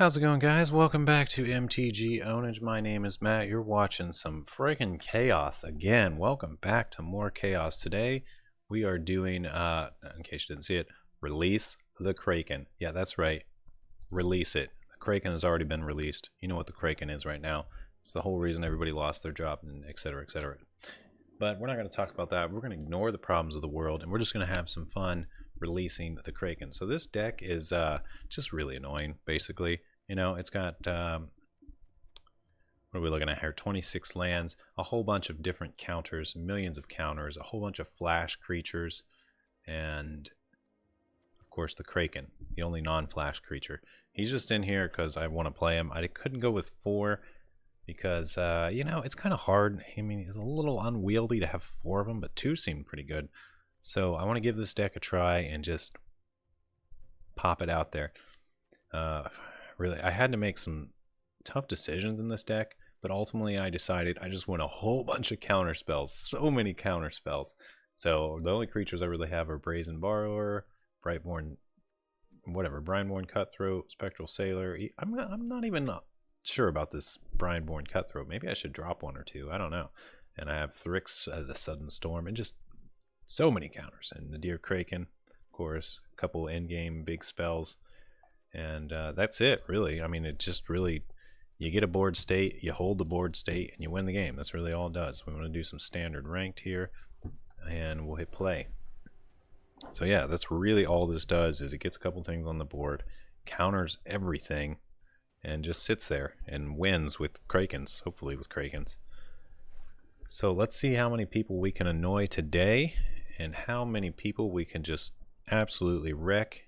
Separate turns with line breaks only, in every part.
How's it going, guys? Welcome back to MTG Ownage. My name is Matt. You're watching some friggin' chaos again. Welcome back to more chaos. Today we are doing, in case you didn't see it, release the Kraken. Yeah, that's right. Release it. The Kraken has already been released. You know what the Kraken is right now. It's the whole reason everybody lost their job, and etc. etc. But we're not going to talk about that. We're going to ignore the problems of the world, and we're just going to have some fun releasing the Kraken. So this deck is just really annoying, basically. You know, it's got, what are we looking at here? 26 lands, a whole bunch of different counters, millions of counters, a whole bunch of flash creatures, and of course the Kraken, the only non-flash creature. He's just in here because I want to play him. I couldn't go with 4 because, you know, it's kind of hard. I mean, it's a little unwieldy to have 4 of them, but 2 seemed pretty good. So I want to give this deck a try and just pop it out there. Really, I had to make some tough decisions in this deck, but ultimately I decided I just want a whole bunch of counter spells. So many counter spells. So the only creatures I really have are Brazen Borrower, Brightborn, whatever, Brineborn Cutthroat, Spectral Sailor. I'm not even sure about this Brineborn Cutthroat. Maybe I should drop 1 or 2. I don't know. And I have Thrix, the Sudden Storm, and just so many counters. And the Deer Kraken, of course, a couple endgame big spells. And that's it, really. I mean, it just really, you get a board state, you hold the board state, and you win the game. That's really all it does. We want to do some standard ranked here, and we'll hit play. So yeah, that's really all this does, is it gets a couple things on the board, counters everything, and just sits there and wins with Krakens, hopefully with Krakens. So let's see how many people we can annoy today, and how many people we can just absolutely wreck.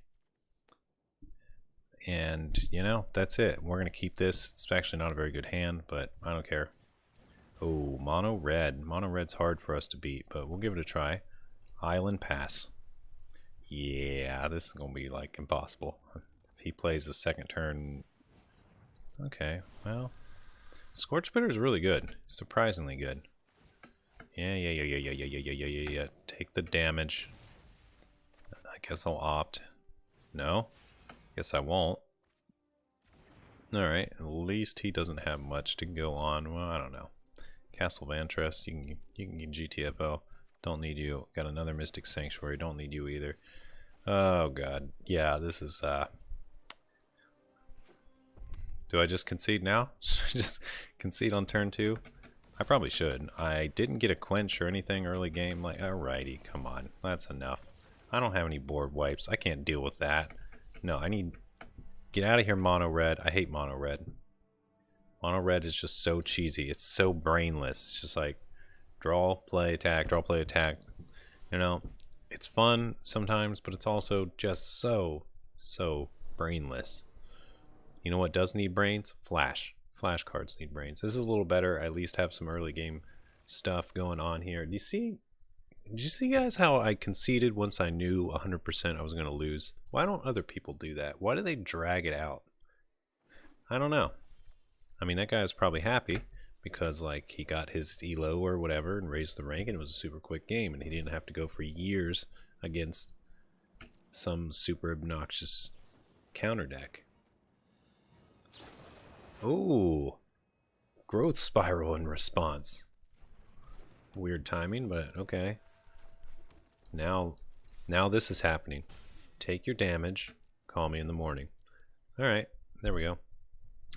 And, you know, that's it. We're going to keep this. It's actually not a very good hand, but I don't care. Oh, mono red. Mono red's hard for us to beat, but we'll give it a try. Island Pass. Yeah, this is going to be, like, impossible. If he plays the second turn... Okay, well... Scorchbitter is really good. Surprisingly good. Yeah. Take the damage. I guess I'll opt. No? Guess I won't. Alright, at least he doesn't have much to go on. Well, I don't know. Castle Vantress, you can get GTFO. Don't need you. Got another Mystic Sanctuary. Don't need you either. Oh god. Yeah, this is do I just concede now? Just concede on turn 2? I probably should. I didn't get a quench or anything early game. Like, alrighty, come on. That's enough. I don't have any board wipes. I can't deal with that. No, I need... Get out of here, mono red. I hate mono red. Mono red is just so cheesy. It's so brainless. It's just like draw, play, attack, draw, play, attack. You know, it's fun sometimes, but it's also just so brainless. You know what does need brains? Flash. Flash cards need brains. This is a little better. I at least have some early game stuff going on here. Do you see... Did you see, guys, how I conceded once I knew 100% I was going to lose? Why don't other people do that? Why do they drag it out? I don't know. I mean, that guy was probably happy because, like, he got his elo or whatever and raised the rank, and it was a super quick game, and he didn't have to go for years against some super obnoxious counter deck. Oh, growth spiral in response. Weird timing, but okay. Now this is happening. Take your damage. Call me in the morning. Alright, there we go.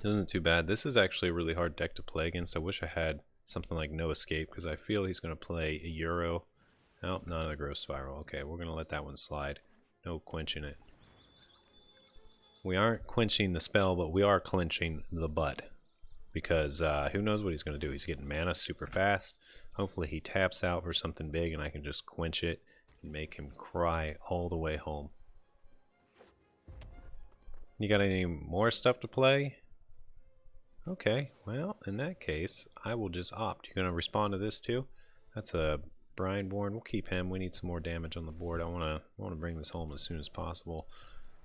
It wasn't too bad. This is actually a really hard deck to play against. I wish I had something like No Escape, because I feel he's going to play a Euro. Oh, not another Growth Spiral. Okay, we're going to let that one slide. No quenching it. We aren't quenching the spell, but we are clenching the butt. Because who knows what he's going to do. He's getting mana super fast. Hopefully he taps out for something big and I can just quench it and make him cry all the way home. You got any more stuff to play? Okay, well, in that case, I will just opt. You're going to respond to this too? That's a Brineborn. We'll keep him. We need some more damage on the board. I want to bring this home as soon as possible.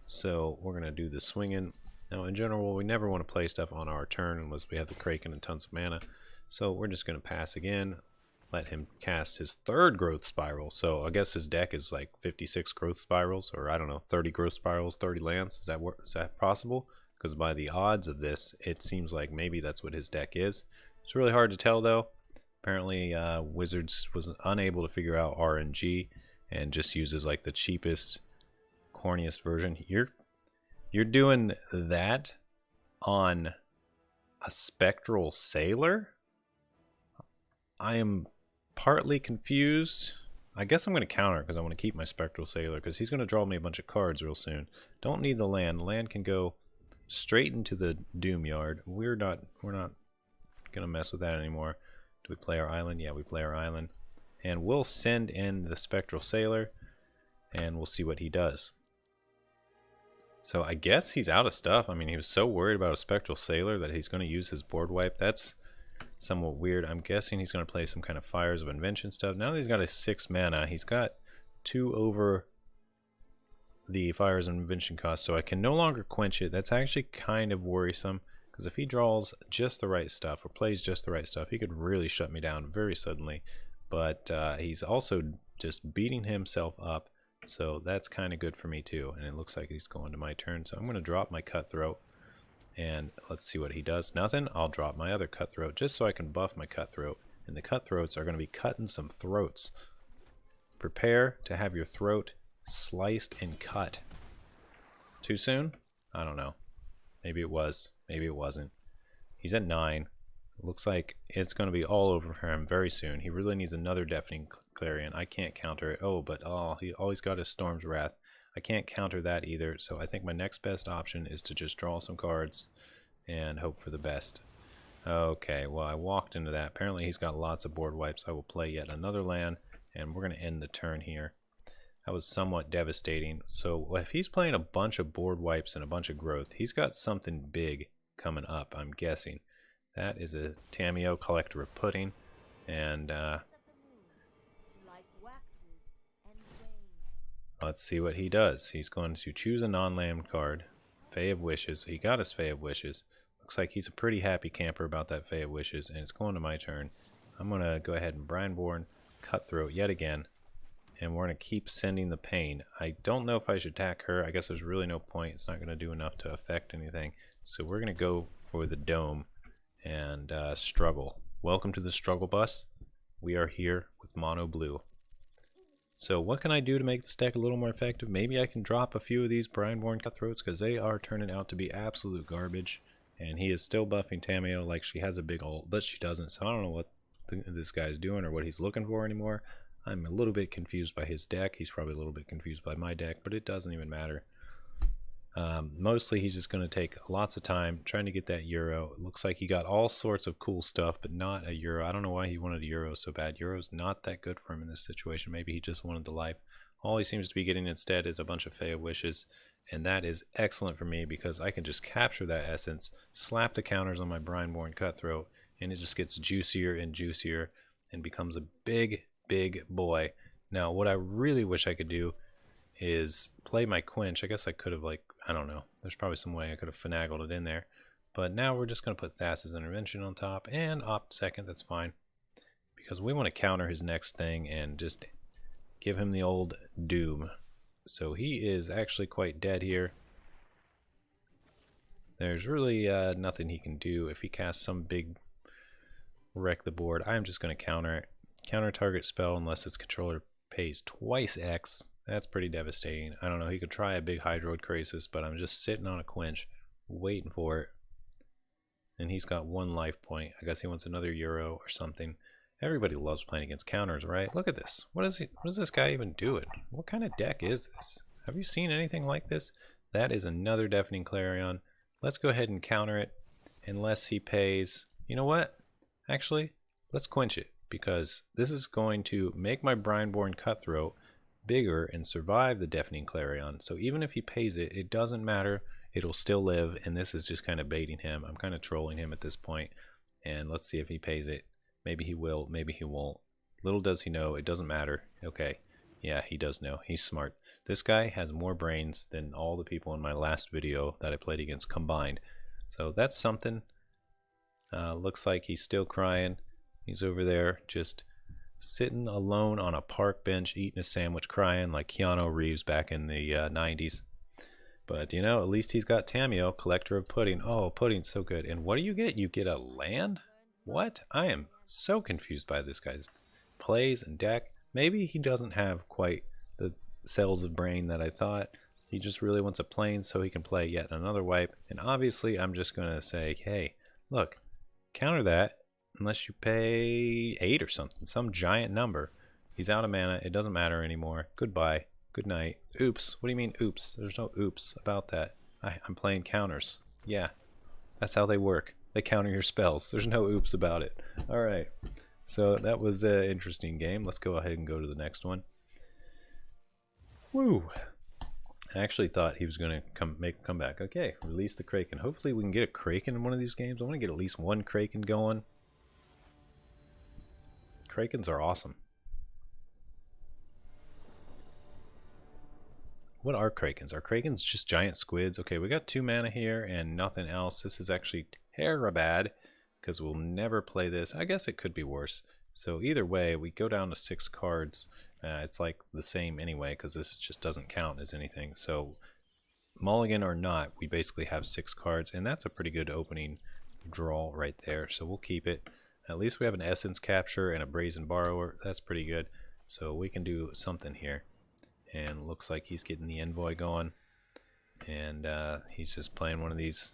So we're going to do the swinging. Now, in general, we never want to play stuff on our turn unless we have the Kraken and tons of mana. So we're just going to pass again. Let him cast his 3rd growth spiral. So I guess his deck is like 56 growth spirals, or I don't know, 30 growth spirals, 30 lands. Is that possible? because by the odds of this, it seems like maybe that's what his deck is. It's really hard to tell though. Apparently Wizards was unable to figure out RNG and just uses like the cheapest, corniest version. You're doing that on a Spectral Sailor? I am partly confused. I guess I'm going to counter because I want to keep my Spectral Sailor because he's going to draw me a bunch of cards real soon. Don't need the land. The land can go straight into the Doom Yard. We're not going to mess with that anymore. Do we play our island? Yeah, we play our island. And we'll send in the Spectral Sailor and we'll see what he does. So I guess he's out of stuff. I mean, he was so worried about a Spectral Sailor that he's going to use his board wipe. That's somewhat weird. I'm guessing he's going to play some kind of Fires of Invention stuff. Now that he's got a 6 mana, he's got 2 over the Fires of Invention cost, so I can no longer quench it. That's actually kind of worrisome, because if he draws just the right stuff, or plays just the right stuff, he could really shut me down very suddenly. But he's also just beating himself up, so that's kind of good for me too. And it looks like he's going to my turn, so I'm going to drop my Cutthroat. And let's see what he does. Nothing. I'll drop my other Cutthroat just so I can buff my Cutthroat. And the Cutthroats are going to be cutting some throats. Prepare to have your throat sliced and cut. Too soon? I don't know. Maybe it was. Maybe it wasn't. He's at 9. It looks like it's going to be all over for him very soon. He really needs another Deafening Clarion. I can't counter it. Oh, but he always got his Storm's Wrath. I can't counter that either, so I think my next best option is to just draw some cards and hope for the best. Okay, well, I walked into that. Apparently he's got lots of board wipes. I will play yet another land, and we're going to end the turn here. That was somewhat devastating. So if he's playing a bunch of board wipes and a bunch of growth, he's got something big coming up, I'm guessing. That is a Tamiyo, Collector of Pudding, and let's see what he does. He's going to choose a non-land card, Fae of Wishes. He got his Fae of Wishes. Looks like he's a pretty happy camper about that Fae of Wishes, and it's going to my turn. I'm going to go ahead and Brineborn Cutthroat yet again, and we're going to keep sending the pain. I don't know if I should attack her. I guess there's really no point. It's not going to do enough to affect anything. So we're going to go for the Dome and struggle. Welcome to the struggle bus. We are here with Mono Blue. So what can I do to make this deck a little more effective? Maybe I can drop a few of these Brineborn Cutthroats because they are turning out to be absolute garbage. And he is still buffing Tamiyo like she has a big ult, but she doesn't. So I don't know what this guy's doing or what he's looking for anymore. I'm a little bit confused by his deck. He's probably a little bit confused by my deck, but it doesn't even matter. Mostly he's just going to take lots of time trying to get that Euro. It looks like he got all sorts of cool stuff, but not a Euro. I don't know why he wanted a Euro so bad. Euro's not that good for him in this situation. Maybe he just wanted the life. All he seems to be getting instead is a bunch of Fae of Wishes, and that is excellent for me because I can just capture that essence, slap the counters on my Brineborn Cutthroat, and it just gets juicier and juicier and becomes a big, big boy. Now, what I really wish I could do is play my Quench. I guess I could have, like, I don't know. There's probably some way I could have finagled it in there. But now we're just going to put Thassa's Intervention on top and opt second. That's fine. Because we want to counter his next thing and just give him the old doom. So he is actually quite dead here. There's really nothing he can do. If he casts some big wreck the board, I'm just going to counter it. Counter target spell unless its controller pays twice X. That's pretty devastating. I don't know, he could try a big Hydroid Crisis, but I'm just sitting on a Quench, waiting for it. And he's got 1 life point. I guess he wants another Euro or something. Everybody loves playing against counters, right? Look at this. What is this guy even doing? What kind of deck is this? Have you seen anything like this? That is another Deafening Clarion. Let's go ahead and counter it, unless he pays. You know what? Actually, let's Quench it, because this is going to make my Brineborn Cutthroat bigger and survive the Deafening Clarion. So even if he pays it, it doesn't matter. It'll still live, and this is just kind of baiting him. I'm kind of trolling him at this point, and let's see if he pays it. Maybe he will, maybe he won't. Little does he know, it doesn't matter. Okay, yeah, he does know. He's smart. This guy has more brains than all the people in my last video that I played against combined. So that's something. Looks like he's still crying. He's over there just sitting alone on a park bench, eating a sandwich, crying like Keanu Reeves back in the 90s. But, you know, at least he's got Tameo, Collector of Pudding. Oh, pudding's so good. And what do you get? You get a land? What? I am so confused by this guy's plays and deck. Maybe he doesn't have quite the cells of brain that I thought. He just really wants a plane so he can play yet another wipe. And obviously, I'm just going to say, hey, look, counter that unless you pay 8 or something, some giant number. He's out of mana. It doesn't matter anymore. Goodbye. Good night. Oops. What do you mean oops? There's no oops about that. I'm playing counters. Yeah, that's how they work. They counter your spells. There's no oops about it. All right. So that was an interesting game. Let's go ahead and go to the next one. Woo. I actually thought he was going to make a comeback. Okay, release the Kraken. Hopefully we can get a Kraken in one of these games. I want to get at least one Kraken going. Krakens are awesome. What are Krakens? Are Krakens just giant squids? Okay, we got 2 mana here and nothing else. This is actually bad because we'll never play this. I guess it could be worse. So either way, we go down to 6 cards. It's like the same anyway because this just doesn't count as anything. So mulligan or not, we basically have 6 cards, and that's a pretty good opening draw right there. So we'll keep it. At least we have an Essence Capture and a Brazen Borrower. That's pretty good. So we can do something here. And looks like he's getting the envoy going. And he's just playing one of these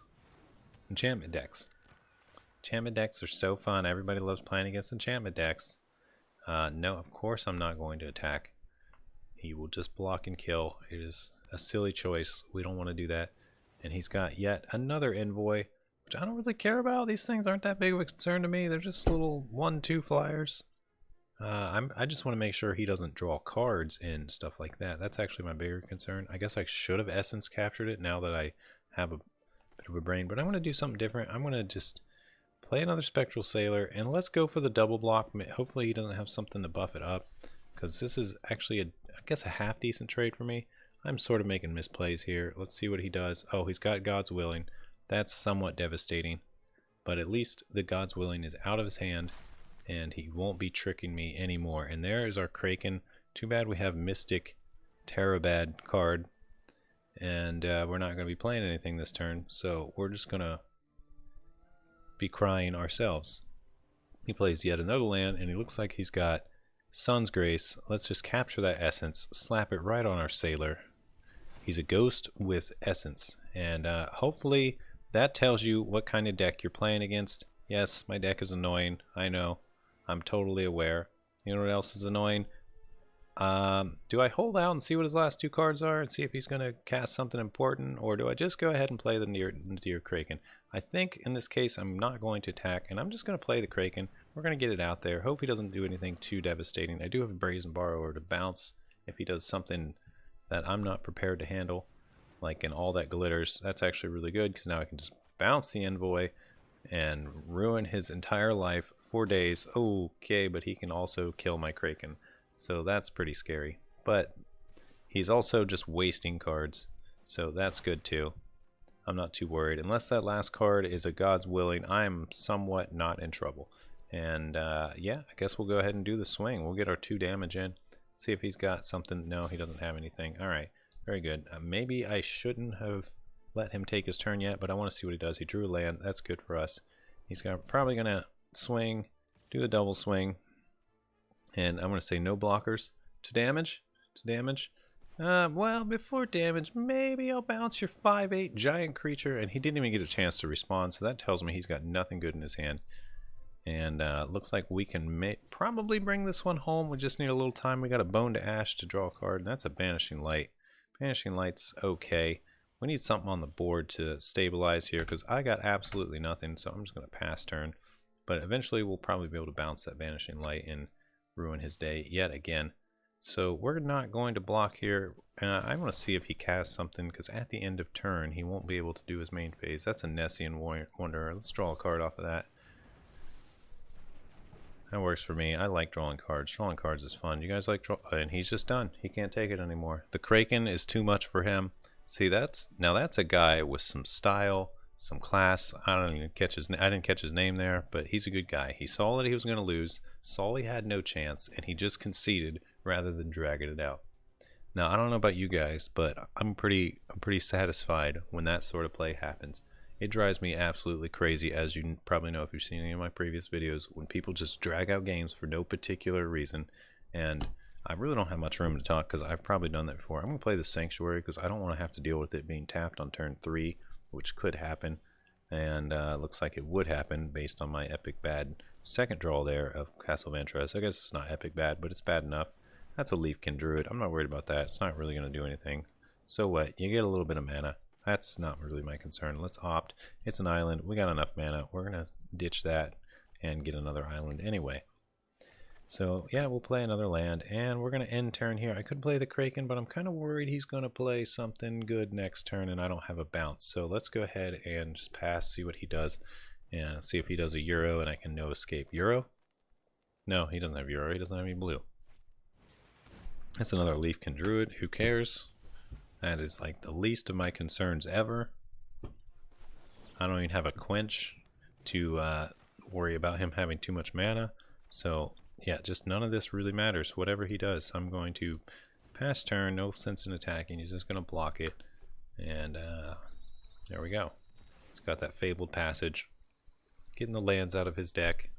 enchantment decks. Enchantment decks are so fun. Everybody loves playing against enchantment decks. No, of course I'm not going to attack. He will just block and kill. It is a silly choice. We don't want to do that. And he's got yet another envoy, which I don't really care about. These things aren't that big of a concern to me. They're just little 1/2 flyers. I just want to make sure he doesn't draw cards and stuff like that. That's actually my bigger concern. I guess I should have Essence Captured it now that I have a bit of a brain. But I'm going to do something different. I'm going to just play another Spectral Sailor, and let's go for the double block. Hopefully he doesn't have something to buff it up, because this is actually, I guess, a half decent trade for me. I'm sort of making misplays here. Let's see what he does. Oh, he's got God's Willing. That's somewhat devastating, but at least the God's Willing is out of his hand, and he won't be tricking me anymore. And there is our Kraken. Too bad we have Mystic Terabad card, and we're not going to be playing anything this turn, so we're just going to be crying ourselves. He plays yet another land, and he looks like he's got Sun's Grace. Let's just capture that Essence, slap it right on our Sailor. He's a ghost with Essence, and hopefully that tells you what kind of deck you're playing against. Yes, my deck is annoying. I know. I'm totally aware. You know what else is annoying? Do I hold out and see what his last 2 cards are and see if he's going to cast something important, or do I just go ahead and play the Deer Kraken? I think in this case I'm not going to attack, and I'm just going to play the Kraken. We're going to get it out there. Hope he doesn't do anything too devastating. I do have a Brazen Borrower to bounce if he does something that I'm not prepared to handle, like in All That Glitters. That's actually really good because now I can just bounce the envoy and ruin his entire life for days. Okay, but he can also kill my Kraken, so that's pretty scary. But he's also just wasting cards, so that's good too. I'm not too worried. Unless that last card is a God's Willing, I'm somewhat not in trouble. And yeah, I guess we'll go ahead and do the swing. We'll get our 2 damage in. See if he's got something. No, he doesn't have anything. All right, very good. Maybe I shouldn't have let him take his turn yet, but I want to see what he does. He drew a land. That's good for us. He's probably going to swing, do the double swing, and I'm going to say no blockers to damage. Well, before damage, maybe I'll bounce your 5/8 giant creature, and he didn't even get a chance to respond, so that tells me he's got nothing good in his hand. And looks like we can probably bring this one home. We just need a little time. We got a Bone to Ash to draw a card, and that's a Banishing Light. Banishing Light's okay. We need something on the board to stabilize here, because I got absolutely nothing, so I'm just going to pass turn. But eventually we'll probably be able to bounce that Banishing Light and ruin his day yet again. So we're not going to block here. I want to see if he casts something, because at the end of turn he won't be able to do his main phase. That's a Nessian Wanderer. Let's draw a card off of that. That works for me. I like drawing cards. Drawing cards is fun. You guys like draw? And he's just done. He can't take it anymore. The Kraken is too much for him. See, that's a guy with some style, some class. I didn't catch his name there, but he's a good guy. He saw that he was going to lose, saw he had no chance, and he just conceded rather than dragging it out. Now, I don't know about you guys, but I'm pretty satisfied when that sort of play happens. It drives me absolutely crazy, as you probably know if you've seen any of my previous videos, when people just drag out games for no particular reason. And I really don't have much room to talk because I've probably done that before. I'm going to play the Sanctuary because I don't want to have to deal with it being tapped on turn 3, which could happen. And looks like it would happen based on my epic bad second draw there of Castle Ventress. I guess it's not epic bad, but it's bad enough. That's a Leafkin Druid. I'm not worried about that. It's not really going to do anything. So what? You get a little bit of mana. That's not really my concern. Let's opt. It's an island. We got enough mana. We're going to ditch that and get another island anyway. So yeah, we'll play another land, and we're going to end turn here. I could play the Kraken, but I'm kind of worried he's going to play something good next turn, and I don't have a bounce. So let's go ahead and just pass, see what he does, and see if he does a Euro, and I can no escape. Euro? No, he doesn't have Euro. He doesn't have any blue. That's another Leafkin Druid. Who cares? That is like the least of my concerns ever. I don't even have a quench to worry about him having too much mana. So yeah, just none of this really matters. Whatever he does, I'm going to pass turn. No sense in attacking. He's just going to block it. And there we go. He's got that Fabled Passage. Getting the lands out of his deck.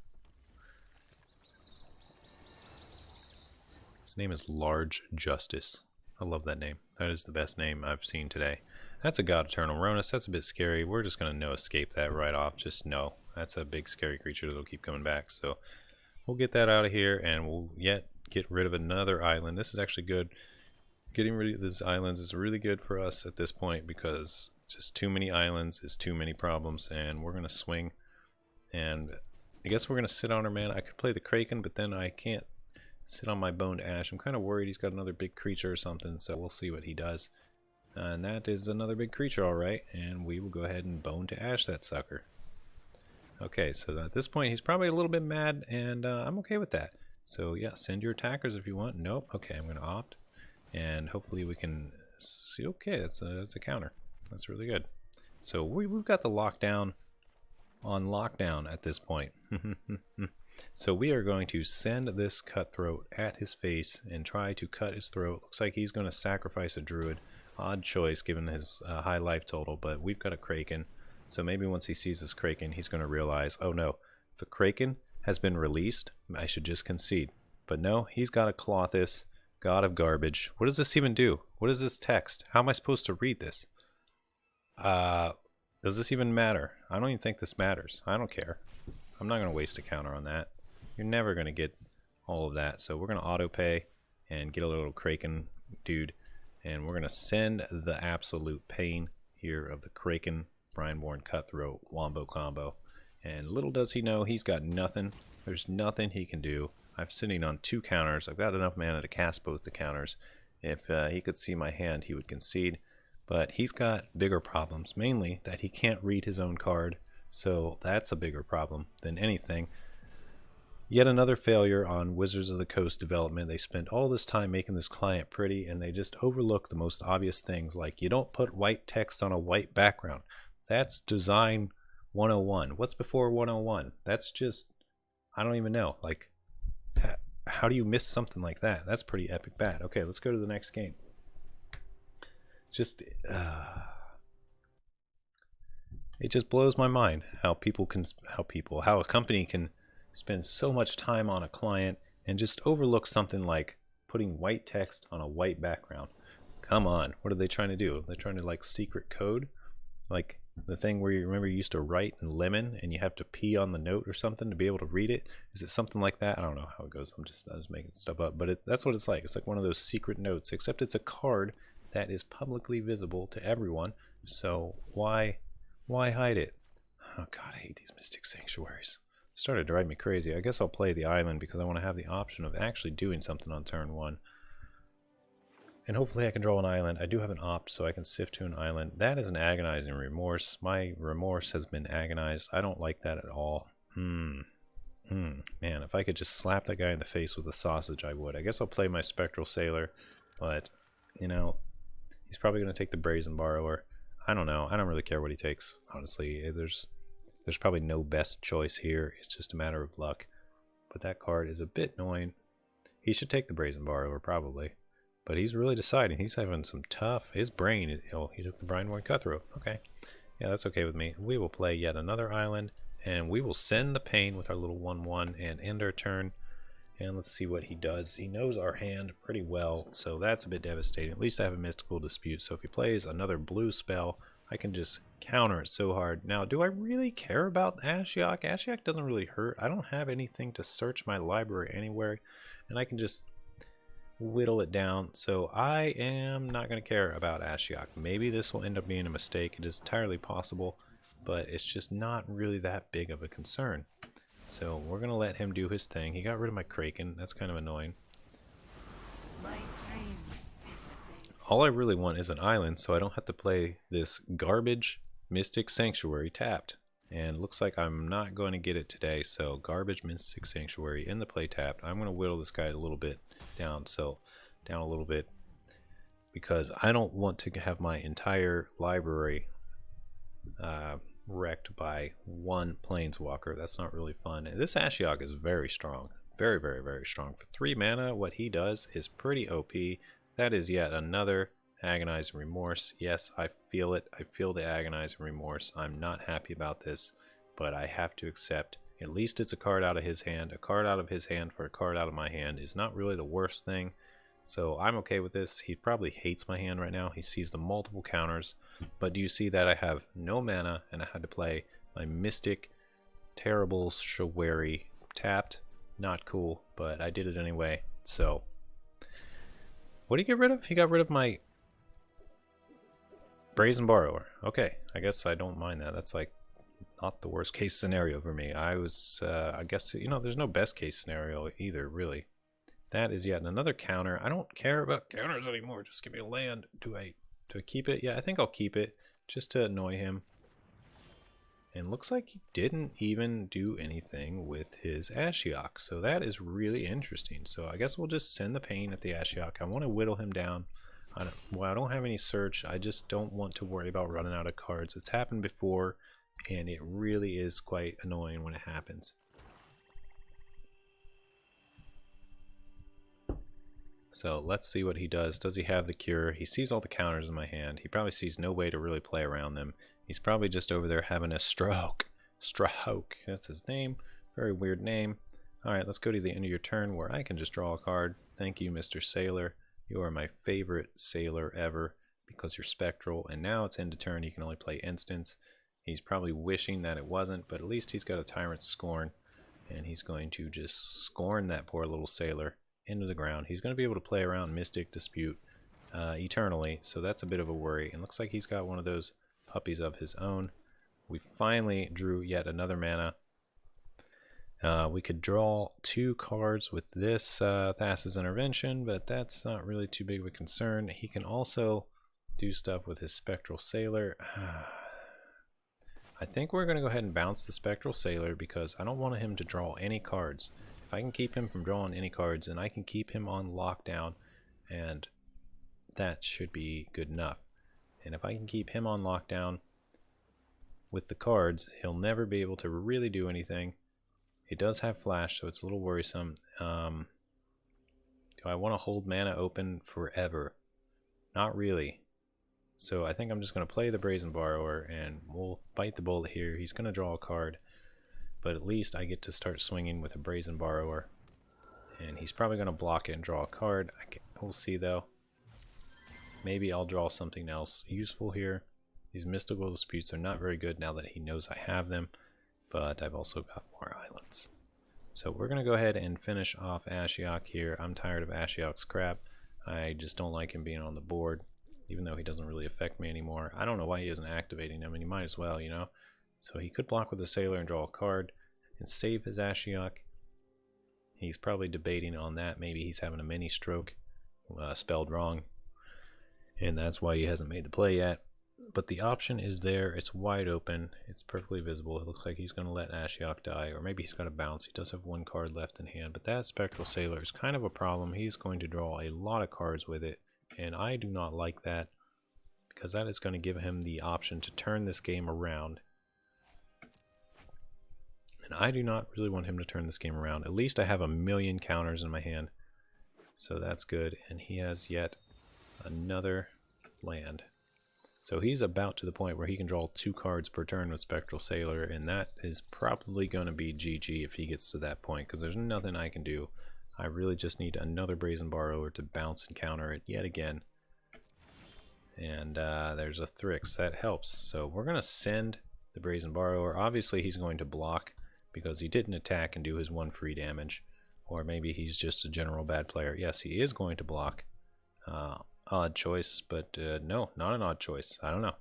His name is Large Justice. I love that name. That is the best name I've seen today. That's a God Eternal Ronus. That's a bit scary. We're just going to no escape that right off. Just no. That's a big scary creature that'll keep coming back. So we'll get that out of here, and we'll get rid of another island. This is actually good. Getting rid of these islands is really good for us at this point because just too many islands is too many problems, and we're going to swing. And I guess we're going to sit on our mana. I could play the Kraken, but then I can't sit on my Boned Ash. I'm kind of worried he's got another big creature or something, so we'll see what he does. And that is another big creature, alright, and we will go ahead and Bone to Ash that sucker. Okay, so at this point he's probably a little bit mad, and I'm okay with that. So yeah, send your attackers if you want. Nope. Okay, I'm going to opt, and hopefully we can see. Okay, it's a counter. That's really good. So we've got the lockdown on lockdown at this point. So we are going to send this Cutthroat at his face and try to cut his throat. Looks like he's going to sacrifice a Druid. Odd choice given his high life total, but we've got a Kraken. So maybe once he sees this Kraken, he's going to realize, oh no, the Kraken has been released. I should just concede. But no, he's got a Clothis, God of Garbage. What does this even do? What is this text? How am I supposed to read this? Does this even matter? I don't even think this matters. I don't care. I'm not going to waste a counter on that. You're never going to get all of that. So we're going to auto pay and get a little Kraken dude. And we're going to send the absolute pain here of the Kraken Brineborn Cutthroat Wombo combo. And little does he know, he's got nothing. There's nothing he can do. I'm sitting on 2 counters. I've got enough mana to cast both the counters. If he could see my hand, he would concede. But he's got bigger problems, mainly that he can't read his own card. So that's a bigger problem than anything. Yet another failure on Wizards of the Coast development. They spent all this time making this client pretty, and they just overlook the most obvious things, like you don't put white text on a white background. That's design 101. What's before 101? That's just, I don't even know. Like, how do you miss something like that? That's pretty epic bad. Okay, let's go to the next game. Just, it just blows my mind how a company can spend so much time on a client and just overlook something like putting white text on a white background. Come on, what are they trying to do? They're trying to like secret code, like the thing where you remember you used to write in lemon and you have to pee on the note or something to be able to read it. Is it something like that? I don't know how it goes. I was making stuff up, but that's what it's like. It's like one of those secret notes, except it's a card that is publicly visible to everyone. So why hide it? Oh God, I hate these Mystic Sanctuaries. Started to drive me crazy. I guess I'll play the island because I want to have the option of actually doing something on turn 1. And hopefully I can draw an island. I do have an opt, so I can sift to an island. That is an agonizing remorse. My remorse has been agonized. I don't like that at all. Man, if I could just slap that guy in the face with a sausage, I would. I guess I'll play my Spectral Sailor, but, you know, he's probably going to take the Brazen Borrower. I don't know. I don't really care what he takes, honestly. There's probably no best choice here. It's just a matter of luck. But that card is a bit annoying. He should take the Brazen Borrower, probably. But he's really deciding. He's having some tough... His brain... Oh, he took the Brine-Void Cutthroat. Okay. Yeah, that's okay with me. We will play yet another island. And we will send the pain with our little 1/1 and end our turn. And let's see what he does. He knows our hand pretty well, so that's a bit devastating. At least I have a Mystical Dispute. So if he plays another blue spell, I can just counter it so hard. Now, do I really care about Ashiok? Ashiok doesn't really hurt. I don't have anything to search my library anywhere, and I can just whittle it down. So I am not going to care about Ashiok. Maybe this will end up being a mistake. It is entirely possible, but it's just not really that big of a concern. So we're going to let him do his thing. He got rid of my Kraken. That's kind of annoying. All I really want is an island, so I don't have to play this garbage Mystic Sanctuary tapped. And looks like I'm not going to get it today, so garbage Mystic Sanctuary in the play tapped. I'm going to whittle this guy a little bit down, down a little bit, because I don't want to have my entire library wrecked by one Planeswalker. That's not really fun. And this Ashiok is very strong. Very, very, very strong. For 3 mana, what he does is pretty OP. That is yet another Agonize and Remorse. Yes, I feel it. I feel the Agonize and Remorse. I'm not happy about this, but I have to accept. At least it's a card out of his hand. A card out of his hand for a card out of my hand is not really the worst thing. So I'm okay with this. He probably hates my hand right now. He sees the multiple counters. But do you see that I have no mana and I had to play my Mystic Terrible Shawari tapped? Not cool, but I did it anyway. So what did he get rid of? He got rid of my Brazen Borrower. Okay, I guess I don't mind that. That's like not the worst case scenario for me. I guess, you know, there's no best case scenario either, really. That is yet another counter. I don't care about counters anymore. Just give me a land. Do I keep it? Yeah, I think I'll keep it just to annoy him. And looks like he didn't even do anything with his Ashiok. So that is really interesting. So I guess we'll just send the pain at the Ashiok. I want to whittle him down. I don't have any search. I just don't want to worry about running out of cards. It's happened before, and it really is quite annoying when it happens. So let's see what he does. Does he have the cure? He sees all the counters in my hand. He probably sees no way to really play around them. He's probably just over there having a stroke. Stroke, that's his name. Very weird name. Alright, let's go to the end of your turn where I can just draw a card. Thank you, Mr. Sailor. You are my favorite sailor ever because you're spectral. And now it's end of turn. He can only play instants. He's probably wishing that it wasn't, but at least he's got a Tyrant's Scorn. And he's going to just scorn that poor little sailor into the ground. He's going to be able to play around Mystic Dispute eternally, so that's a bit of a worry. And looks like he's got one of those puppies of his own. We finally drew yet another mana. We could draw 2 cards with this Thassa's Intervention, but that's not really too big of a concern. He can also do stuff with his Spectral Sailor. I think we're going to go ahead and bounce the Spectral Sailor because I don't want him to draw any cards. If I can keep him from drawing any cards, then I can keep him on lockdown, and that should be good enough. And if I can keep him on lockdown with the cards, he'll never be able to really do anything. He does have flash, so it's a little worrisome. Do I want to hold mana open forever? Not really. So I think I'm just going to play the Brazen Borrower, and we'll bite the bullet here. He's going to draw a card. But at least I get to start swinging with a Brazen Borrower. And he's probably going to block it and draw a card. We'll see though. Maybe I'll draw something else useful here. These Mystical Disputes are not very good now that he knows I have them. But I've also got more islands. So we're going to go ahead and finish off Ashiok here. I'm tired of Ashiok's crap. I just don't like him being on the board. Even though he doesn't really affect me anymore. I don't know why he isn't activating him. I mean, he might as well, you know. So he could block with a Sailor and draw a card and save his Ashiok. He's probably debating on that. Maybe he's having a mini stroke spelled wrong. And that's why he hasn't made the play yet. But the option is there. It's wide open. It's perfectly visible. It looks like he's going to let Ashiok die. Or maybe he's going to bounce. He does have 1 card left in hand. But that Spectral Sailor is kind of a problem. He's going to draw a lot of cards with it. And I do not like that. Because that is going to give him the option to turn this game around. And I do not really want him to turn this game around. At least I have a million counters in my hand. So that's good. And he has yet another land. So he's about to the point where he can draw 2 cards per turn with Spectral Sailor, and that is probably going to be GG if he gets to that point, because there's nothing I can do. I really just need another Brazen Borrower to bounce and counter it yet again. And there's a Thrix. That helps. So we're going to send the Brazen Borrower. Obviously he's going to block because he didn't attack and do his 1 free damage. Or maybe he's just a general bad player. Yes, he is going to block. Odd choice, but no, not an odd choice. I don't know.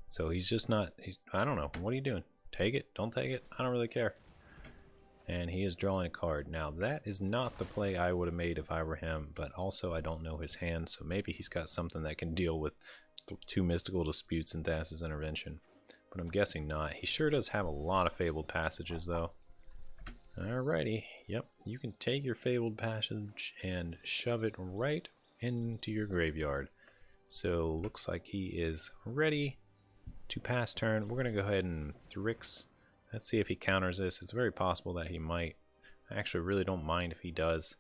So he's just not... I don't know. What are you doing? Take it? Don't take it? I don't really care. And he is drawing a card. Now, that is not the play I would have made if I were him, but also I don't know his hand, so maybe he's got something that can deal with 2 Mystical Disputes and Thassa's Intervention. But I'm guessing not. He sure does have a lot of Fabled Passages, though. Alrighty. Yep, you can take your Fabled Passage and shove it right into your graveyard. So, looks like he is ready to pass turn. We're going to go ahead and Thrix. Let's see if he counters this. It's very possible that he might. I actually really don't mind if he does,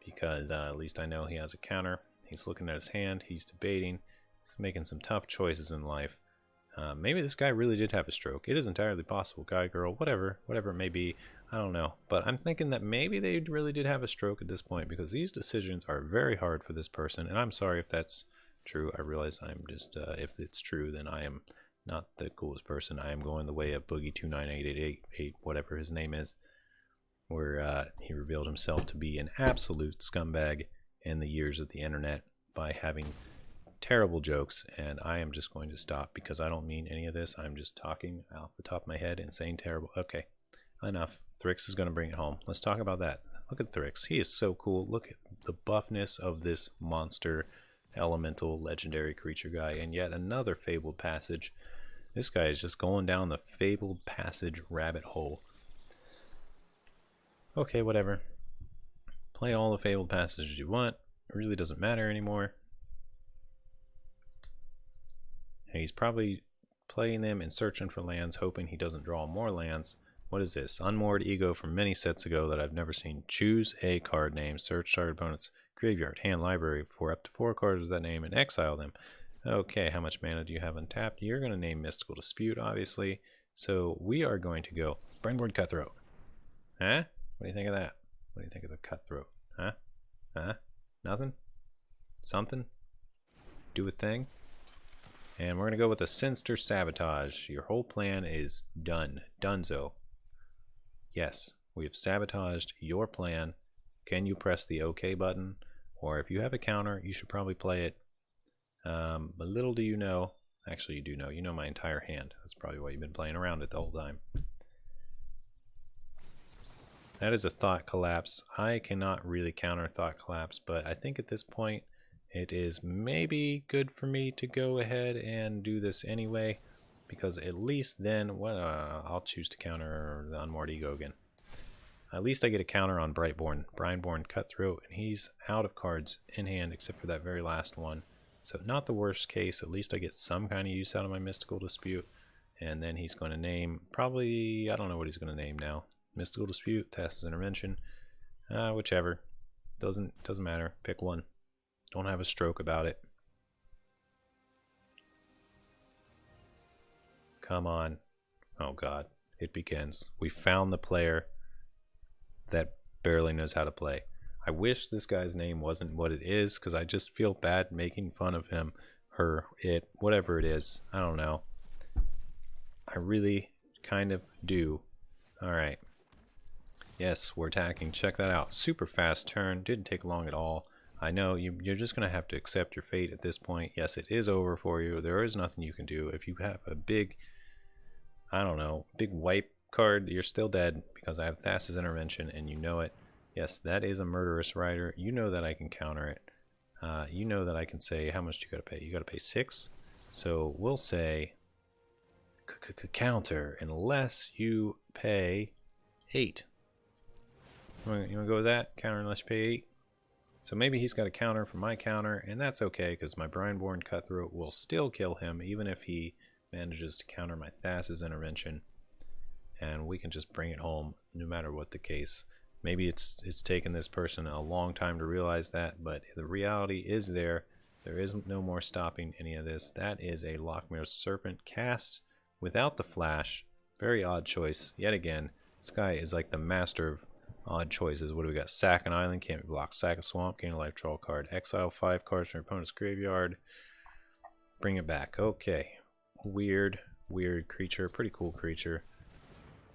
because at least I know he has a counter. He's looking at his hand. He's debating. He's making some tough choices in life. Maybe this guy really did have a stroke. It is entirely possible. Guy, girl, whatever it may be. I don't know. But I'm thinking that maybe they really did have a stroke at this point, because these decisions are very hard for this person. And I'm sorry if that's true. I realize I'm just, if it's true, then I am not the coolest person. I am going the way of Boogie 298888, whatever his name is, where he revealed himself to be an absolute scumbag in the years of the internet by having terrible jokes. And I am just going to stop because I don't mean any of this. I'm just talking off the top of my head and saying terrible. Okay, enough. Thrix is going to bring it home. Let's talk about that. Look at Thrix. He is so cool. Look at the buffness of this monster elemental legendary creature guy, and yet another Fabled Passage. This guy is just going down the Fabled Passage rabbit hole. Okay, whatever. Play all the Fabled Passages you want. It really doesn't matter anymore. And he's probably playing them and searching for lands, hoping he doesn't draw more lands. What is this? Unmoored Ego from many sets ago that I've never seen. Choose a card name. Search target opponent's graveyard, hand, library for up to 4 cards with that name and exile them. Okay, how much mana do you have untapped? You're going to name Mystical Dispute, obviously. So we are going to go Brainboard Cutthroat. Huh? What do you think of that? What do you think of the Cutthroat? Huh? Huh? Nothing? Something? Do a thing? And we're going to go with a Sinister Sabotage. Your whole plan is done. Donezo. Yes, we have sabotaged your plan. Can you press the OK button? Or if you have a counter, you should probably play it. But little do you know, actually you do know, you know my entire hand. That's probably why you've been playing around it the whole time. That is a Thought Collapse. I cannot really counter Thought Collapse, but I think at this point it is maybe good for me to go ahead and do this anyway, because at least then, I'll choose to counter the Unmoored Ego again. At least I get a counter on Brineborn Cutthroat, and he's out of cards in hand except for that very last one. So not the worst case. At least I get some kind of use out of my Mystical Dispute. And then he's going to name, probably, I don't know what he's going to name now. Mystical Dispute, Thassa's Intervention, whichever. Doesn't matter. Pick one. Don't have a stroke about it. Come on. Oh god, it begins. We found the player that barely knows how to play. I wish this guy's name wasn't what it is, because I just feel bad making fun of him, her, it, whatever it is. I don't know. I really kind of do. Alright. Yes, we're attacking. Check that out. Super fast turn. Didn't take long at all. I know you're just going to have to accept your fate at this point. Yes, it is over for you. There is nothing you can do. If you have a big, I don't know, big wipe card, you're still dead, because I have Thassa's Intervention and you know it. Yes, that is a Murderous Rider. You know that I can counter it. You know that I can say, how much do you got to pay? You got to pay 6. So we'll say counter unless you pay 8. You want to go with that? Counter unless you pay 8. So maybe he's got a counter for my counter, and that's okay, because my Brineborn Cutthroat will still kill him, even if he manages to counter my Thassa's Intervention. And we can just bring it home, no matter what the case. Maybe it's taken this person a long time to realize that, but the reality is there is no more stopping any of this. That is a Lochmere Serpent cast without the flash. Very odd choice yet again. This guy is like the master of odd choices. What do we got? Sack an island, can't be blocked. Sack a swamp, gain a life, draw a card. Exile 5 cards from your opponent's graveyard. Bring it back. Okay. Weird creature. Pretty cool creature.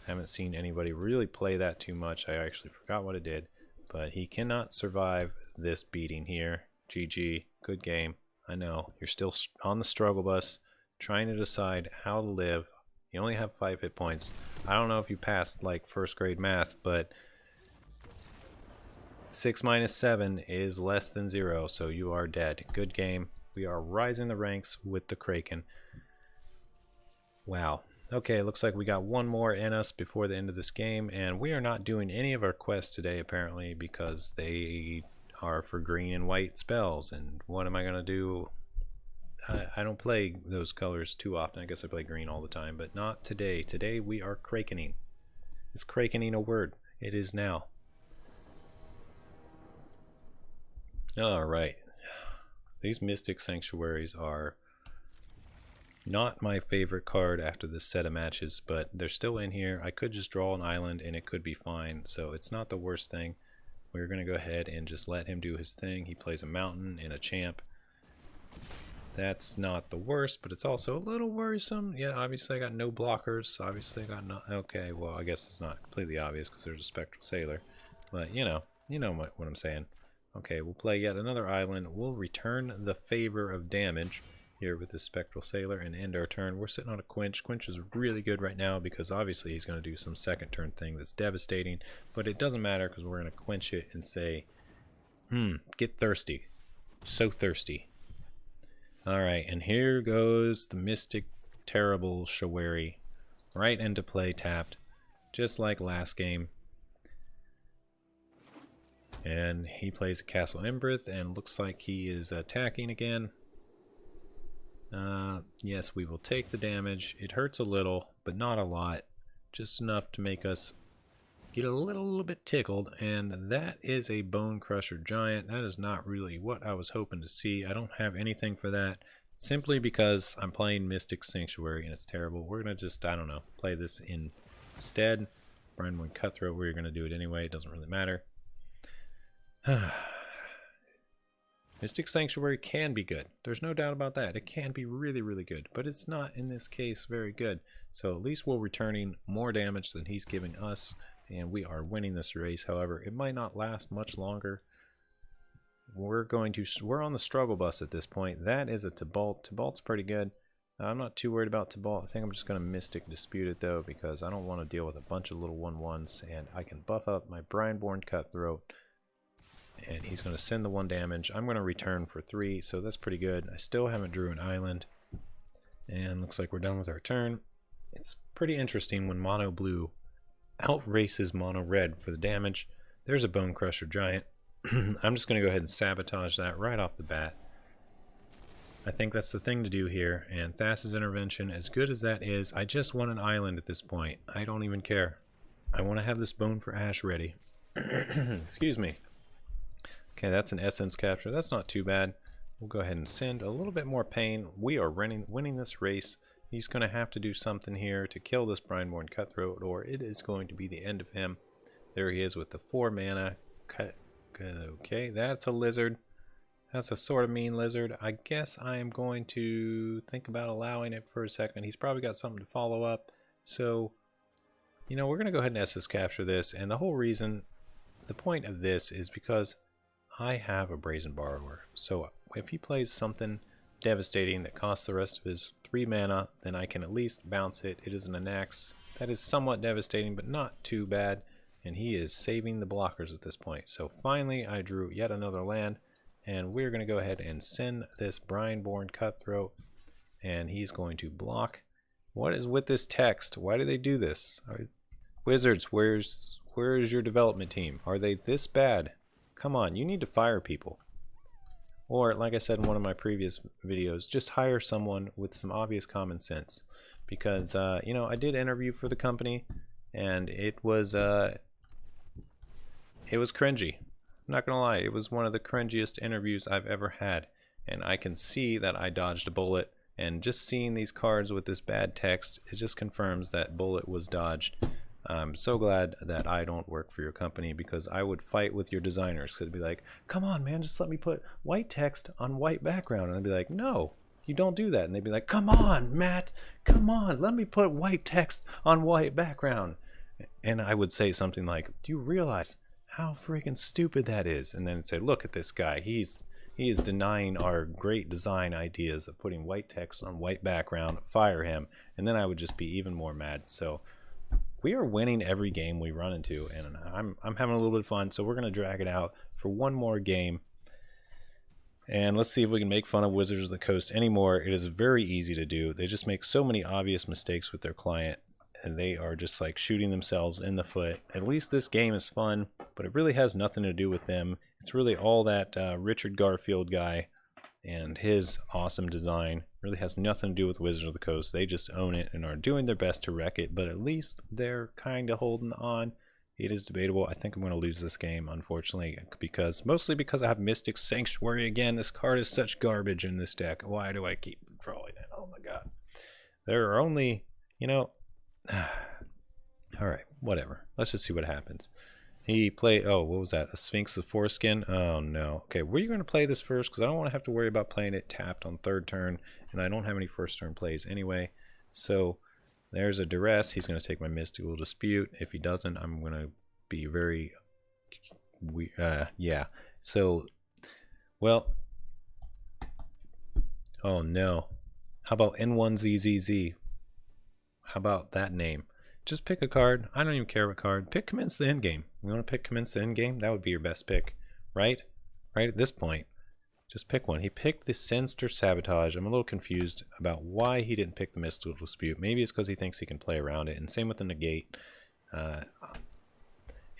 Haven't seen anybody really play that too much. I actually forgot what it did. But he cannot survive this beating here. GG. Good game. I know. You're still on the struggle bus, trying to decide how to live. You only have 5 hit points. I don't know if you passed like first grade math, but 6 minus 7 is less than 0, so you are dead. Good game. We are rising the ranks with the Kraken. Wow. Okay, looks like we got one more in us before the end of this game, and we are not doing any of our quests today apparently because they are for green and white spells, and what am I gonna do? I don't play those colors too often. I guess I play green all the time, but not today. Today we are krakening. Is krakening a word? It is now. Alright. These Mystic Sanctuaries are not my favorite card after this set of matches, but they're still in here. I could just draw an island and it could be fine, so it's not the worst thing. We're going to go ahead and just let him do his thing. He plays a mountain and a champ. That's not the worst, but it's also a little worrisome. Yeah, obviously I got no blockers. Obviously I got no... Okay, well, I guess it's not completely obvious because there's a Spectral Sailor. But, you know what I'm saying. Okay, we'll play yet another island. We'll return the favor of damage here with the Spectral Sailor and end our turn. We're sitting on a Quench. Quench is really good right now because obviously he's going to do some second turn thing that's devastating, but it doesn't matter because we're going to quench it and say, get thirsty. So thirsty. Alright, and here goes the Mystic Terrible Shawari right into play tapped, just like last game. And he plays a Castle Embereth and looks like he is attacking again. Yes, we will take the damage. It hurts a little, but not a lot. Just enough to make us get a little bit tickled. And that is a Bone Crusher Giant. That is not really what I was hoping to see. I don't have anything for that. Simply because I'm playing Mystic Sanctuary and it's terrible. We're going to just, I don't know, play this instead. Brandwood Cutthroat, we're going to do it anyway. It doesn't really matter. Mystic Sanctuary can be good. There's no doubt about that. It can be really, really good. But it's not, in this case, very good. So at least we're returning more damage than he's giving us. And we are winning this race. However, it might not last much longer. We're on the struggle bus at this point. That is a Tibalt. Tibalt's pretty good. I'm not too worried about Tibalt. I think I'm just going to Mystic Dispute it, though, because I don't want to deal with a bunch of little 1/1s. And I can buff up my Brineborn Cutthroat. And he's going to send the 1 damage. I'm going to return for 3, so that's pretty good. I still haven't drew an island. And looks like we're done with our turn. It's pretty interesting when Mono Blue outraces Mono Red for the damage. There's a Bone Crusher Giant. I'm just going to go ahead and sabotage that right off the bat. I think that's the thing to do here. And Thassa's Intervention, as good as that is, I just want an island at this point. I don't even care. I want to have this Bone for Ash ready. Excuse me. Okay, that's an Essence Capture. That's not too bad. We'll go ahead and send a little bit more pain. We are winning this race. He's going to have to do something here to kill this Brineborn Cutthroat, or it is going to be the end of him. There he is with the 4 mana. Okay, that's a lizard. That's a sort of mean lizard. I guess I am going to think about allowing it for a second. He's probably got something to follow up. So, you know, we're going to go ahead and Essence Capture this. And the whole reason, the point of this is because I have a Brazen Borrower. So if he plays something devastating that costs the rest of his 3 mana, then I can at least bounce it. It is an Anax. That is somewhat devastating, but not too bad. And he is saving the blockers at this point. So finally, I drew yet another land. And we're going to go ahead and send this Brineborn Cutthroat. And he's going to block. What is with this text? Why do they do this? Wizards, where is your development team? Are they this bad? Come on, you need to fire people. Or, like I said in one of my previous videos, just hire someone with some obvious common sense. Because, you know, I did interview for the company, and it was, it was cringy. I'm not gonna lie, it was one of the cringiest interviews I've ever had. And I can see that I dodged a bullet, and just seeing these cards with this bad text, it just confirms that bullet was dodged. I'm so glad that I don't work for your company, because I would fight with your designers, because it'd be like, come on man, just let me put white text on white background. And I'd be like, no, you don't do that. And they'd be like, come on Matt, come on, let me put white text on white background. And I would say something like, do you realize how freaking stupid that is? And then say, look at this guy, he is denying our great design ideas of putting white text on white background. Fire him. And then I would just be even more mad. So we are winning every game we run into, and I'm having a little bit of fun. So we're gonna drag it out for one more game, and let's see if we can make fun of Wizards of the Coast anymore. It is very easy to do. They just make so many obvious mistakes with their client, and they are just like shooting themselves in the foot. At least this game is fun, but it really has nothing to do with them. It's really all that Richard Garfield guy and his awesome design. Really has nothing to do with Wizards of the Coast. They just own it and are doing their best to wreck it, but at least they're kind of holding on. It is debatable. I think I'm going to lose this game, unfortunately, mostly because I have Mystic Sanctuary again. This card is such garbage in this deck. Why do I keep drawing it? Oh my god. There are only, you know... Alright, whatever. Let's just see what happens. He played, oh, what was that? A Sphinx of Foreskin? Oh no. Okay, were you going to play this first? Because I don't want to have to worry about playing it tapped on third turn, and I don't have any first turn plays anyway. So there's a duress. He's going to take my Mystical Dispute. If he doesn't, I'm going to be very, yeah. So, well, oh no. How about N1ZZZ? How about that name? Just pick a card. I don't even care what card. Pick Commence the Endgame. You want to pick Commence the Endgame? That would be your best pick, right? Right at this point. Just pick one. He picked the Sinister Sabotage. I'm a little confused about why he didn't pick the Mystical Dispute. Maybe it's because he thinks he can play around it. And same with the Negate.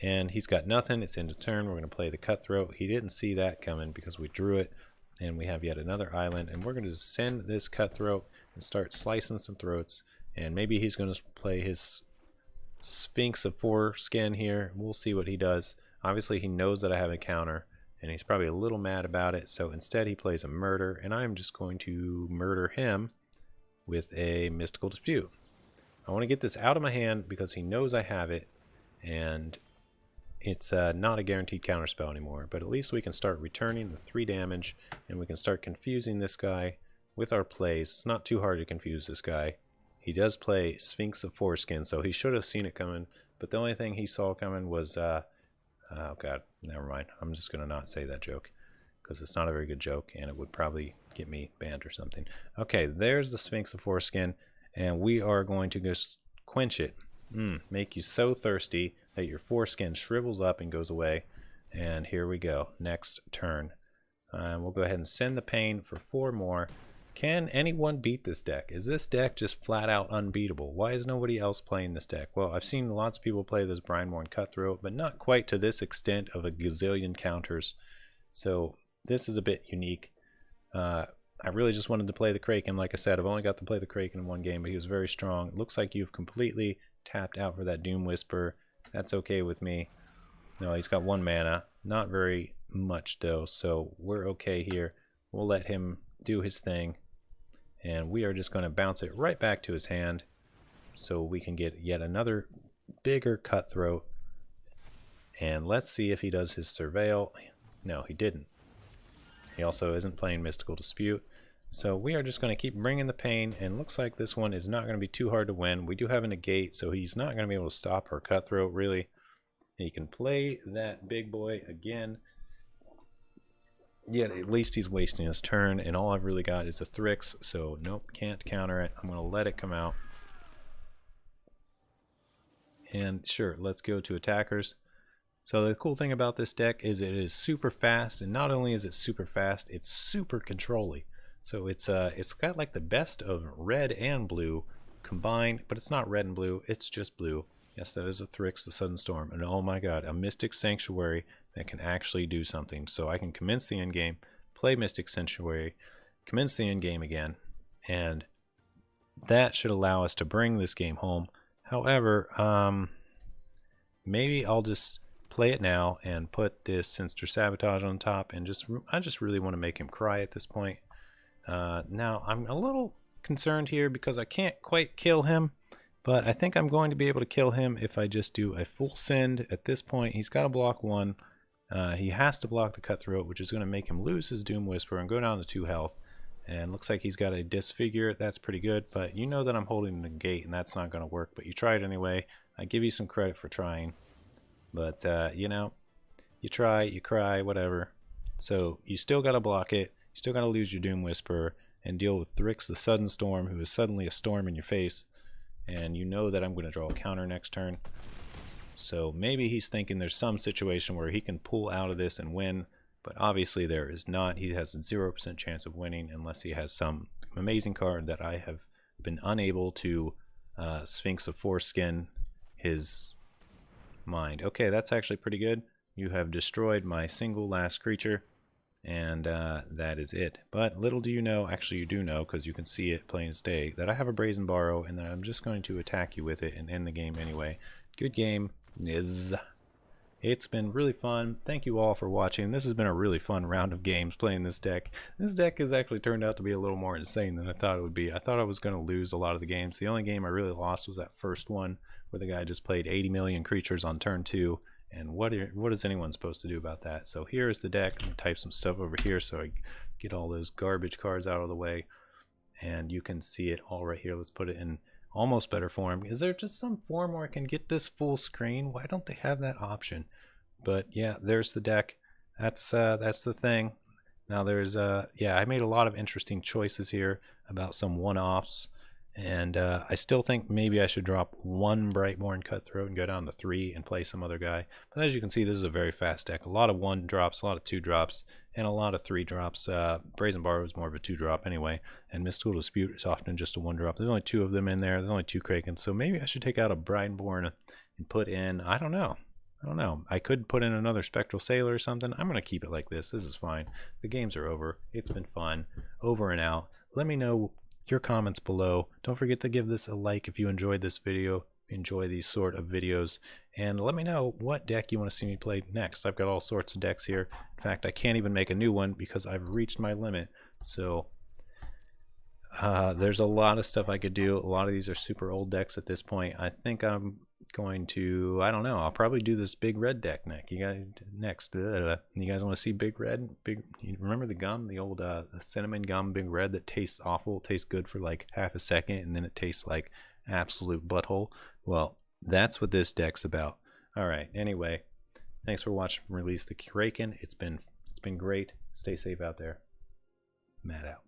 And he's got nothing. It's into turn. We're going to play the Cutthroat. He didn't see that coming because we drew it. And we have yet another island. And we're going to send this Cutthroat and start slicing some throats. And maybe he's going to play his Sphinx of Foreskin here. We'll see what he does. Obviously he knows that I have a counter, and he's probably a little mad about it, so instead he plays a murder, and I'm just going to murder him with a Mystical Dispute. I want to get this out of my hand because he knows I have it, and it's not a guaranteed counterspell anymore, but at least we can start returning the 3 damage, and we can start confusing this guy with our plays. It's not too hard to confuse this guy. He does play Sphinx of Foreskin, so he should have seen it coming, but the only thing he saw coming was, oh god, never mind. I'm just going to not say that joke, because it's not a very good joke, and it would probably get me banned or something. Okay, there's the Sphinx of Foreskin, and we are going to just quench it. Make you so thirsty that your foreskin shrivels up and goes away, and here we go. Next turn. We'll go ahead and send the pain for 4 more. Can anyone beat this deck? Is this deck just flat out unbeatable? Why is nobody else playing this deck? Well, I've seen lots of people play this Brineborn Cutthroat, but not quite to this extent of a gazillion counters. So this is a bit unique. I really just wanted to play the KRAKEN. Like I said, I've only got to play the KRAKEN in 1 game, but he was very strong. It looks like you've completely tapped out for that Doom Whisper. That's okay with me. No, he's got 1 mana. Not very much though, so we're okay here. We'll let him do his thing. And we are just going to bounce it right back to his hand so we can get yet another bigger Cutthroat. And let's see if he does his Surveil. No, he didn't. He also isn't playing Mystical Dispute. So we are just going to keep bringing the pain, and looks like this one is not going to be too hard to win. We do have a Negate, so he's not going to be able to stop our Cutthroat, really. He can play that big boy again. Yet at least he's wasting his turn, and all I've really got is a Thrix, so nope, can't counter it. I'm going to let it come out. And sure, let's go to attackers. So the cool thing about this deck is it is super fast, and not only is it super fast, it's super controlly. So it's got like the best of red and blue combined, but it's not red and blue, it's just blue. Yes, that is a Thrix, the Sudden Storm, and oh my god, a Mystic Sanctuary that can actually do something. So I can commence the endgame, play Mystic Sanctuary, commence the endgame again, and that should allow us to bring this game home. However, maybe I'll just play it now and put this Sinister Sabotage on top, and I just really want to make him cry at this point. Now I'm a little concerned here because I can't quite kill him, but I think I'm going to be able to kill him if I just do a full send. At this point, he's got to block 1. He has to block the Cutthroat, which is going to make him lose his Doom Whisper and go down to 2 health. And looks like he's got a Disfigure. That's pretty good, but you know that I'm holding the gate and that's not going to work, but you tried anyway. I give you some credit for trying, but you know, you try, you cry, whatever. So you still got to block it. You still got to lose your Doom Whisper and deal with Thrix the Sudden Storm, who is suddenly a storm in your face. And you know that I'm going to draw a counter next turn. So maybe he's thinking there's some situation where he can pull out of this and win, but obviously there is not. He has a 0% chance of winning unless he has some amazing card that I have been unable to Sphinx of Foreskin his mind. Okay, that's actually pretty good. You have destroyed my single last creature, and that is it. But little do you know, actually you do know because you can see it plain as day, that I have a Brazen Borrow and that I'm just going to attack you with it and end the game anyway. Good game, Niz. It's been really fun. Thank you all for watching. This has been a really fun round of games playing this deck. This deck has actually turned out to be a little more insane than I thought it would be. I thought I was going to lose a lot of the games. The only game I really lost was that first one where the guy just played 80 million creatures on turn 2. And what is anyone supposed to do about that? So here is the deck. I'm going to type some stuff over here so I get all those garbage cards out of the way. And you can see it all right here. Let's put it in almost better form. Is there just some form where I can get this full screen? Why don't they have that option? But yeah, there's the deck. That's the thing. Now there's yeah, I made a lot of interesting choices here about some one-offs, and I still think maybe I should drop 1 Brightborn Cutthroat and go down to 3 and play some other guy. But as you can see, this is a very fast deck. A lot of 1 drops, a lot of 2 drops, and a lot of 3 drops. Brazen Borrow is more of a 2 drop anyway, and Mystical Dispute is often just a 1 drop. There's only 2 of them in there. There's only 2 Kraken, so maybe I should take out a Brightborn and put in, I don't know. I could put in another Spectral Sailor or something. I'm going to keep it like this. This is fine. The games are over. It's been fun. Over and out. Let me know your comments below. Don't forget to give this a like if you enjoyed this video, enjoy these sort of videos, and let me know what deck you want to see me play next. I've got all sorts of decks here. In fact, I can't even make a new one because I've reached my limit. So there's a lot of stuff I could do. A lot of these are super old decks at this point. I think I'm going to, I don't know, I'll probably do this big red deck next. You guys want to see big red? You remember the gum, the old cinnamon gum, big red that tastes awful, tastes good for like half a second and then it tastes like absolute butthole? Well, that's what this deck's about. All right, anyway, thanks for watching from Release the KRAKEN. It's been great. Stay safe out there. Matt out.